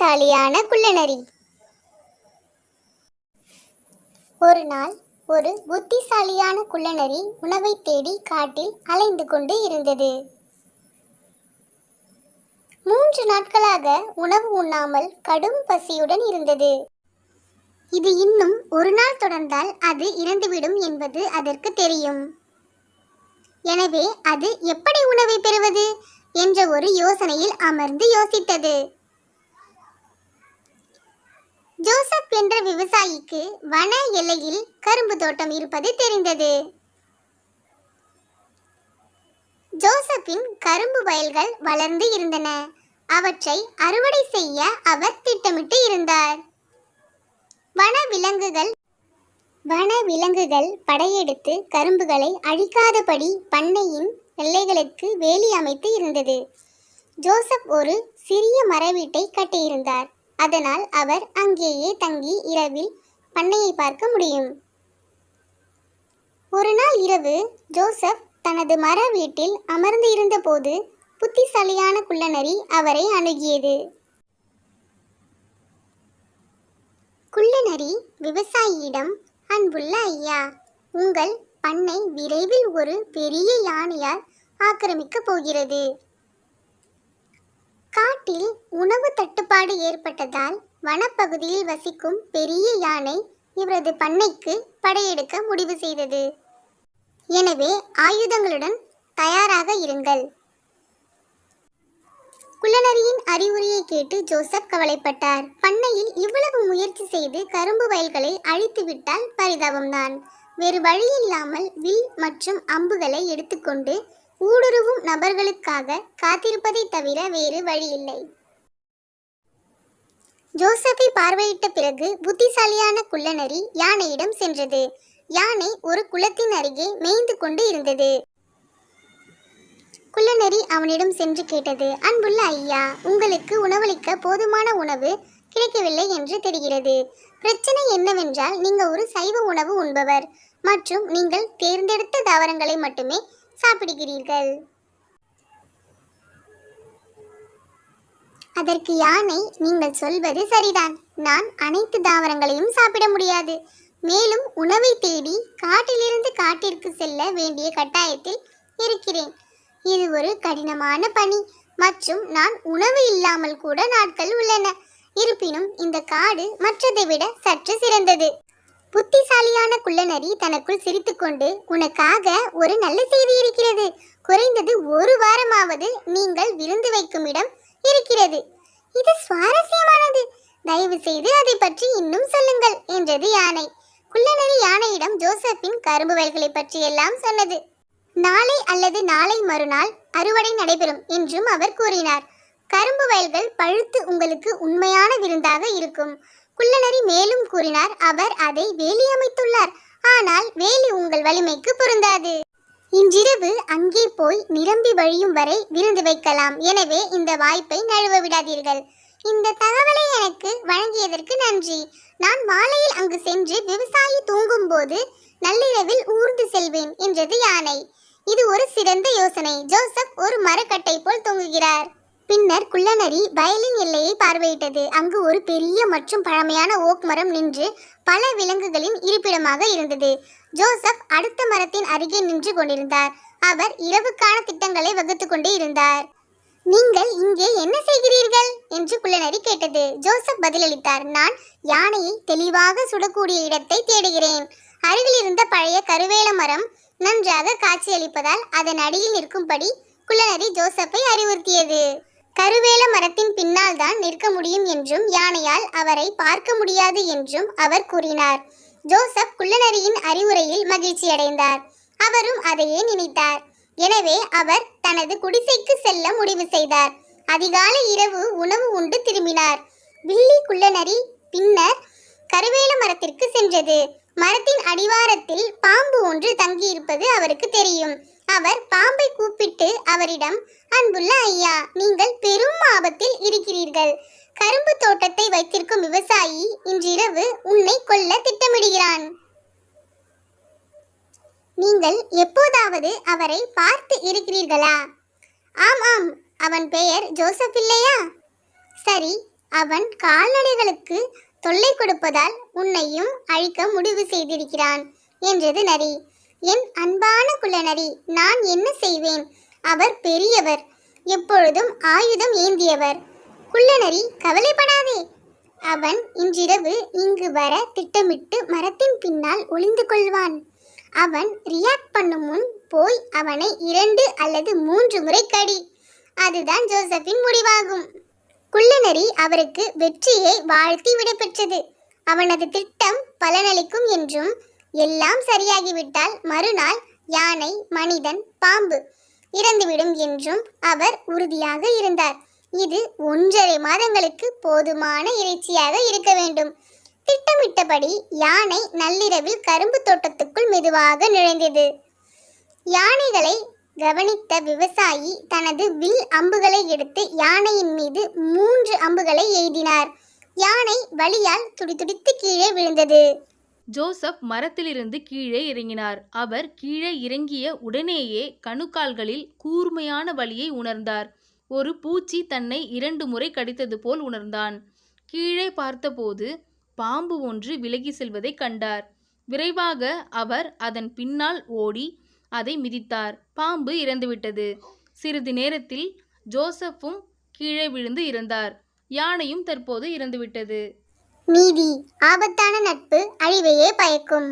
புத்திசாலியான குள்ளநரி. ஒரு நாள் ஒரு புத்திசாலியான குள்ளநரி உணவை தேடி காட்டில் அலைந்து கொண்டு இருந்தது. 3 நாட்களாக உணவு உண்ணாமல் கடும் பசியுடன் இருந்தது. இது இன்னும் ஒரு நாள் தொடர்ந்தால் அது இறந்துவிடும் என்பது அதற்கு தெரியும். எனவே அது எப்படி உணவை பெறுவது என்ற ஒரு யோசனையில் அமர்ந்து யோசித்தது. ஜோசப் என்ற விவசாயிக்கு வன எல்லையில் கரும்பு தோட்டம் இருப்பது தெரிந்தது. ஜோசப்பின் கரும்பு வயல்கள் வளர்ந்து இருந்தன. அவற்றை அறுவடை செய்ய அவர் திட்டமிட்டு இருந்தார். வனவிலங்குகள் படையெடுத்து கரும்புகளை அழிக்காதபடி பண்ணையின் எல்லைகளுக்கு வேலி அமைத்து இருந்தது. ஜோசப் ஒரு சிறிய மர வீட்டை கட்டியிருந்தார். அதனால் அவர் அங்கேயே தங்கி இரவில் பண்ணையை பார்க்க முடியும். ஒரு நாள் இரவு ஜோசப் தனது மர வீட்டில் அமர்ந்து இருந்த போது புத்திசாலியான குள்ளநரி அவரை அணுகியது. குள்ளநரி விவசாயியிடம், அன்புள்ள ஐயா, உங்கள் பண்ணை விரைவில் ஒரு பெரிய யானையால் ஆக்கிரமிக்கப் போகிறது. காட்டில் உணவு தட்டுப்பாடு ஏற்பட்டதால் வனப்பகுதியில் வசிக்கும் பெரிய யானை இவரது பண்ணைக்கு படையெடுக்க முடிவு செய்தது. எனவே ஆயுதங்களுடன் தயாராக இருங்கள். குள்ளநரியின் அறிவுரையை கேட்டு ஜோசப் கவலைப்பட்டார். பண்ணையில் இவ்வளவு முயற்சி செய்து கரும்பு வயல்களை அழித்துவிட்டால் பரிதாபம்தான். வேறு வழியில்லாமல் வில் மற்றும் அம்புகளை எடுத்துக்கொண்டு ஊடுருவும் நபர்களுக்காக காத்திருப்பதை தவிர வேறு வழியில்லை. ஜோசப்பை பார்வையிட்ட பிறகு புத்திசாலியான குள்ளநரி யானையிடம் சென்றது. யானை ஒரு குளத்தின் அருகே மேய்ந்து கொண்டு இருந்தது. குள்ளநரி அவனிடம் சென்று கேட்டது, அன்புள்ள ஐயா, உங்களுக்கு உணவளிக்க போதுமான உணவு கிடைக்கவில்லை என்று தெரிகிறது. பிரச்சனை என்னவென்றால் நீங்கள் ஒரு சைவ உணவு உண்பவர் மற்றும் நீங்கள் தேர்ந்தெடுத்த தாவரங்களை மட்டுமே சாப்பிடுகிறீர்கள். அதற்கு யானை, நீங்கள் சொல்வது சரிதான். நான் அனைத்து தாவரங்களையும் சாப்பிட முடியாது. மேலும் உணவை தேடி காட்டிலிருந்து காட்டிற்கு செல்ல வேண்டிய கட்டாயத்தில் இருக்கிறேன். இது ஒரு கடினமான பணி மற்றும் நான் உணவு இல்லாமல் கூட நாட்கள் உள்ளன. இருப்பினும் இந்த காடு மற்றதை விட சற்று சிறந்தது. புத்திசாலியான குள்ளநரி தனக்குள் சிரித்துக்கொண்டு, உனக்காக ஒரு நல்ல செய்தி இருக்கிறது. குறைந்தது ஒரு வாரமாவது நீங்கள் விருந்து வைக்கும் இடம் இருக்கிறது. இது சுவாரஸ்யமானது. தயவு செய்து அதை பற்றி இன்னும் சொல்லுங்கள் என்றது யானை. குள்ளநரி யானையிடம் ஜோசப்பின் கரும்பு வயல்களை பற்றி எல்லாம் சொன்னது. நாளை அல்லது நாளை மறுநாள் அறுவடை நடைபெறும் என்றும் அவர் கூறினார். கரும்பு வயல்கள் பழுத்து உங்களுக்கு உண்மையான விருந்தாக இருக்கும். குள்ளநரி மேலும் கூறினார், அவர் அதை வேலி அமைத்துள்ளார். ஆனால் வேலி உங்கள் வலிமைக்கு பொருந்தாது. இன்றிரவு அங்கே போய் நிரம்பி வழியும் வரை விருந்து வைக்கலாம். எனவே இந்த வாய்ப்பை நழுவ விடாதீர்கள். இந்த தகவலை எனக்கு வழங்கியதற்கு நன்றி. நான் மாலையில் அங்கு சென்று விவசாயி தூங்கும் போது நள்ளிரவில் ஊர்ந்து செல்வேன் என்றது யானை. இது ஒரு சிறந்த யோசனை. ஜோசப் ஒரு மரக்கட்டை போல் தூங்குகிறார். பின்னர் குள்ளநரி வயலின் எல்லையை பார்வையிட்டது. அங்கு ஒரு பெரிய மற்றும் பழமையான ஓக் மரம் நின்று பல விலங்குகளின் இருப்பிடமாக இருந்தது. ஜோசப் அடுத்த மரத்தின் அருகே நின்று கொண்டிருந்தார். அவர் இரவுக்கான திட்டங்களை வகுத்து கொண்டே இருந்தார். நீங்கள் இங்கே என்ன செய்கிறீர்கள் என்று குள்ளநரி கேட்டது. ஜோசப் பதிலளித்தார், நான் யானையை தெளிவாக சுடக்கூடிய இடத்தை தேடுகிறேன். அருகில் இருந்த பழைய கருவேல மரம் நன்றாக காட்சியளிப்பதால் அதன் அடியில் நிற்கும்படி குள்ளநரி ஜோசப்பை அறிவுறுத்தியது. கருவேல மரத்தின் பின்னால் தான் நிற்க முடியும் என்றும் யானையால் அவரை பார்க்க முடியாது என்றும் அவர் கூறினார். ஜோசப் குள்ளநரியின் அறிவுரையில் மகிழ்ச்சி அடைந்தார். அவரும் அதையே நினைத்தார். எனவே அவர் தனது குடிசைக்கு செல்ல முடிவு செய்தார். அதிகாலை இரவு உணவு உண்டு திரும்பினார். வில்லி குள்ளநரி பின்னர் கருவேல மரத்திற்கு சென்றது. மரத்தின் அடிவாரத்தில் பாம்பு ஒன்று தங்கியிருப்பது அவருக்கு தெரியும். அவர் பாம்பை கூப்பிட்டு அவரிடம், அன்புள்ள ஐயா, நீங்கள் பெரும் ஆபத்தில் இருக்கிறீர்கள். கரும்பு தோட்டத்தை வைத்திருக்கும் விவசாயி இன்றிரவு உன்னை கொல்ல திட்டமிடுகிறான். நீங்கள் எப்போதாவது அவரை பார்த்து இருக்கிறீர்களா? ஆம், அவன் பெயர் ஜோசப் இல்லையா? சரி, அவன் கால்நடைகளுக்கு தொல்லை கொடுப்பதால் உன்னையும் அழிக்க முடிவு செய்திருக்கிறான் என்றது நரி. என் அன்பான குள்ளநரி, நான் என்ன செய்வேன்? அவர் பெரியவர், எப்பொழுதும் ஆயுதம் ஏந்தியவர். குள்ளநரி, கவலைப்படாதே. அவன் இன்றிரவு இங்கு வர திட்டமிட்டு மரத்தின் பின்னால் ஒளிந்து கொள்வான். அவன் ரியாக்ட் பண்ணும் முன் போய் அவனை 2 அல்லது 3 முறை கடி. அதுதான் ஜோசப்பின் முடிவாகும். குள்ளநரி அவருக்கு வெற்றியை வாழ்த்தி விடைபெற்றது. அவனது திட்டம் பலனளிக்கும் என்றும், எல்லாம் சரியாகிவிட்டால் மறுநாள் யானை, மனிதன், பாம்பு இறந்துவிடும் என்றும் அவர் உறுதியாக இருந்தார். இது 1.5 மாதங்களுக்கு போதுமான இறைச்சியாக இருக்க வேண்டும். திட்டமிட்டபடி யானை நள்ளிரவில் கரும்பு தோட்டத்துக்குள் மெதுவாக நுழைந்தது. யானைகளை கவனித்த விவசாயி தனது வில் அம்புகளை எடுத்து யானையின் மீது 3 அம்புகளை எய்தினார். யானை வலியால் துடிதுடித்து கீழே விழுந்தது. ஜோசப் மரத்திலிருந்து கீழே இறங்கினார். அவர் கீழே இறங்கிய உடனேயே கணுக்கால்களில் கூர்மையான வலியை உணர்ந்தார். ஒரு பூச்சி தன்னை 2 முறை கடித்தது போல் உணர்ந்தான். கீழே பார்த்தபோது பாம்பு ஒன்று விலகி செல்வதை கண்டார். விரைவாக அவர் அதன் பின்னால் ஓடி அதை மிதித்தார். பாம்பு இறந்துவிட்டது. சிறிது நேரத்தில் ஜோசப்பும் கீழே விழுந்து இறந்தார். யானையும் தற்போது இறந்துவிட்டது. நீதி. ஆபத்தான நட்பு அழிவையே பயக்கும்.